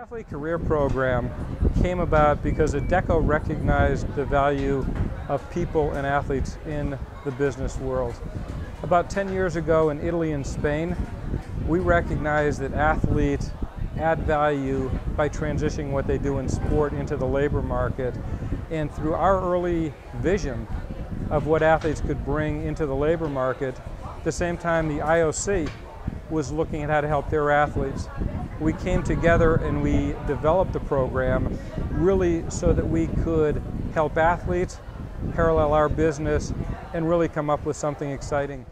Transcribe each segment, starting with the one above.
Athlete Career Program came about because Adecco recognized the value of people and athletes in the business world. About 10 years ago in Italy and Spain, we recognized that athletes add value by transitioning what they do in sport into the labor market. And through our early vision of what athletes could bring into the labor market, at the same time the IOC was looking at how to help their athletes. We came together and we developed the program really so that we could help athletes, parallel our business, and really come up with something exciting.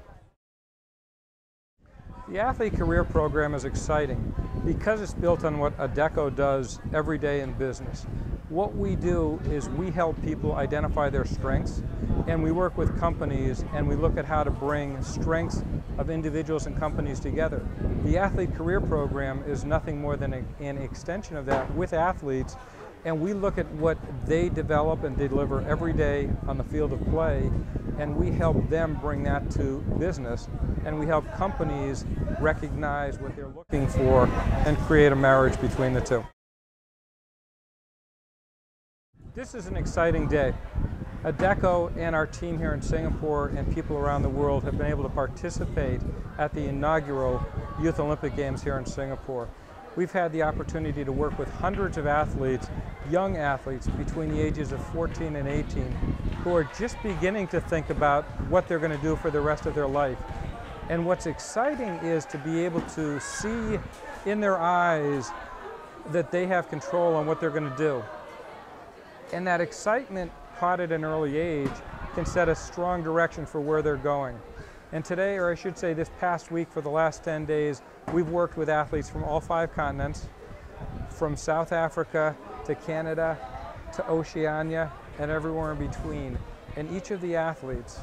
The Athlete Career Program is exciting because it's built on what Adecco does every day in business. What we do is we help people identify their strengths, and we work with companies and we look at how to bring strengths of individuals and companies together. The Athlete Career Program is nothing more than an extension of that with athletes, and we look at what they develop and deliver every day on the field of play, and we help them bring that to business, and we help companies recognize what they're looking for and create a marriage between the two. This is an exciting day. Adecco and our team here in Singapore and people around the world have been able to participate at the inaugural Youth Olympic Games here in Singapore. We've had the opportunity to work with hundreds of athletes, young athletes between the ages of 14 and 18, who are just beginning to think about what they're going to do for the rest of their life. And what's exciting is to be able to see in their eyes that they have control on what they're going to do. And that excitement, caught at an early age, can set a strong direction for where they're going. And today, or I should say this past week, for the last 10 days, we've worked with athletes from all 5 continents, from South Africa to Canada to Oceania and everywhere in between. And each of the athletes,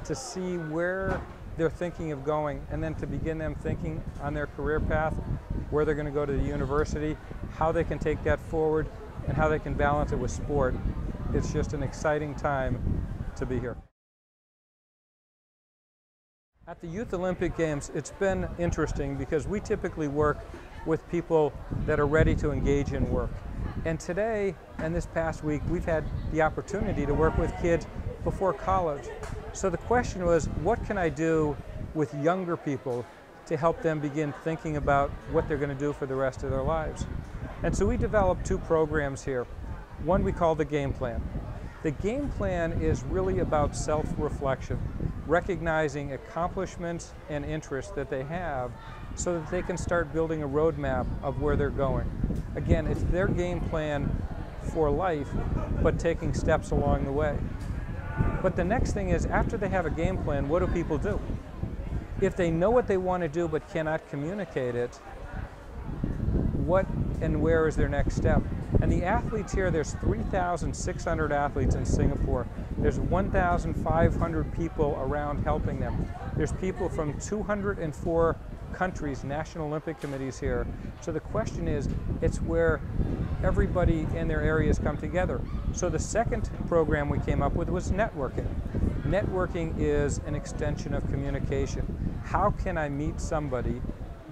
to see where they're thinking of going, and then to begin them thinking on their career path, where they're going to go to the university, how they can take that forward, and how they can balance it with sport. It's just an exciting time to be here. At the Youth Olympic Games, it's been interesting because we typically work with people that are ready to engage in work. And today, and this past week, we've had the opportunity to work with kids before college. So the question was, what can I do with younger people to help them begin thinking about what they're going to do for the rest of their lives? And so we developed 2 programs here. One we call the Game Plan. The Game Plan is really about self-reflection, recognizing accomplishments and interests that they have so that they can start building a roadmap of where they're going. Again, it's their game plan for life, but taking steps along the way. But the next thing is, after they have a game plan, what do people do? If they know what they want to do but cannot communicate it, what and where is their next step? And the athletes here, there's 3,600 athletes in Singapore. There's 1,500 people around helping them. There's people from 204 countries, National Olympic Committees here. So the question is, it's where everybody in their areas come together. So the second program we came up with was networking. Networking is an extension of communication. How can I meet somebody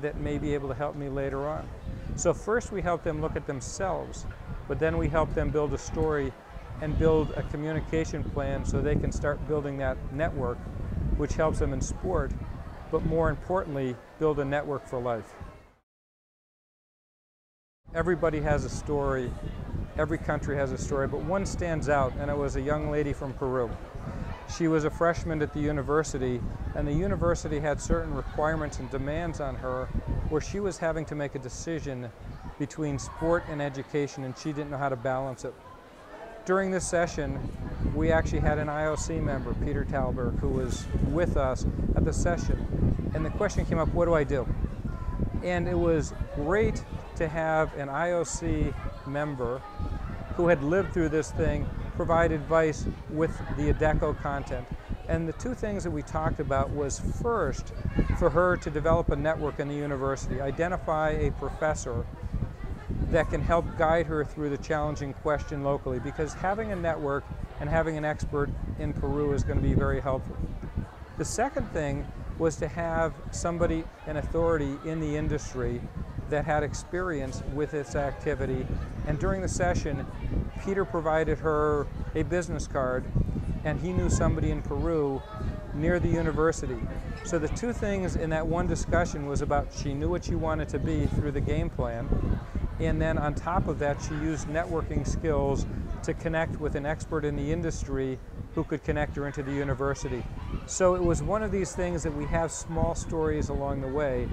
that may be able to help me later on? So first we help them look at themselves, but then we help them build a story and build a communication plan so they can start building that network, which helps them in sport, but more importantly, build a network for life. Everybody has a story, every country has a story, but one stands out, and it was a young lady from Peru. She was a freshman at the university, and the university had certain requirements and demands on her where she was having to make a decision between sport and education, and she didn't know how to balance it. During this session, we actually had an IOC member, Peter Talberg, who was with us at the session. And the question came up, what do I do? And it was great to have an IOC member who had lived through this thing provide advice with the Adecco content. And the 2 things that we talked about was, first, for her to develop a network in the university, identify a professor that can help guide her through the challenging question locally, because having a network and having an expert in Peru is going to be very helpful. The second thing was to have somebody, an authority in the industry, that had experience with this activity. And during the session, Peter provided her a business card, and he knew somebody in Peru near the university. So the two things in that one discussion was about she knew what she wanted to be through the game plan, and then on top of that she used networking skills to connect with an expert in the industry who could connect her into the university. So it was one of these things that we have small stories along the way,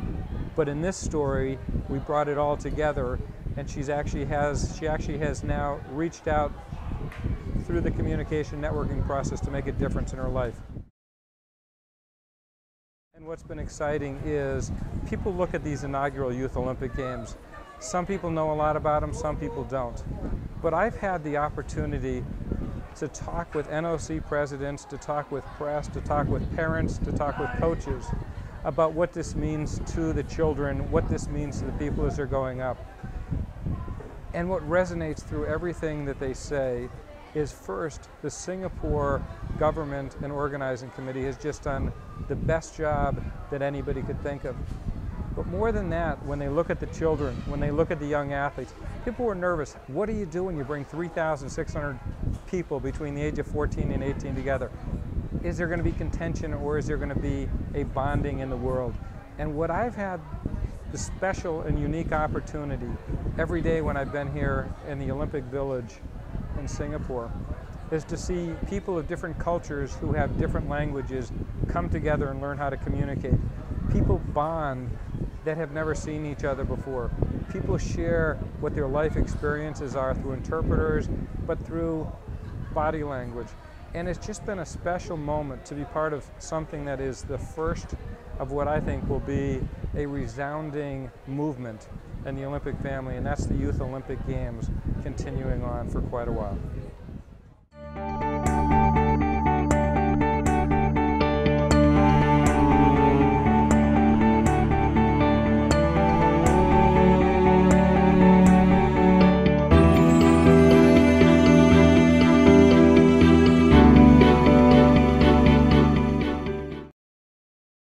but in this story we brought it all together, and she actually has now reached out through the communication networking process to make a difference in her life. And what's been exciting is people look at these inaugural Youth Olympic Games. Some people know a lot about them, some people don't. But I've had the opportunity to talk with NOC presidents, to talk with press, to talk with parents, to talk with coaches about what this means to the children, what this means to the people as they're growing up. And what resonates through everything that they say is, first, the Singapore government and organizing committee has just done the best job that anybody could think of. But more than that, when they look at the children, when they look at the young athletes, people were nervous. What do you do when you bring 3,600 people between the age of 14 and 18 together? Is there going to be contention, or is there going to be a bonding in the world? And what I've had the special and unique opportunity every day when I've been here in the Olympic Village in Singapore is to see people of different cultures who have different languages come together and learn how to communicate. People bond that have never seen each other before. People share what their life experiences are through interpreters, but through body language. And it's just been a special moment to be part of something that is the first of what I think will be a resounding movement in the Olympic family, and that's the Youth Olympic Games continuing on for quite a while.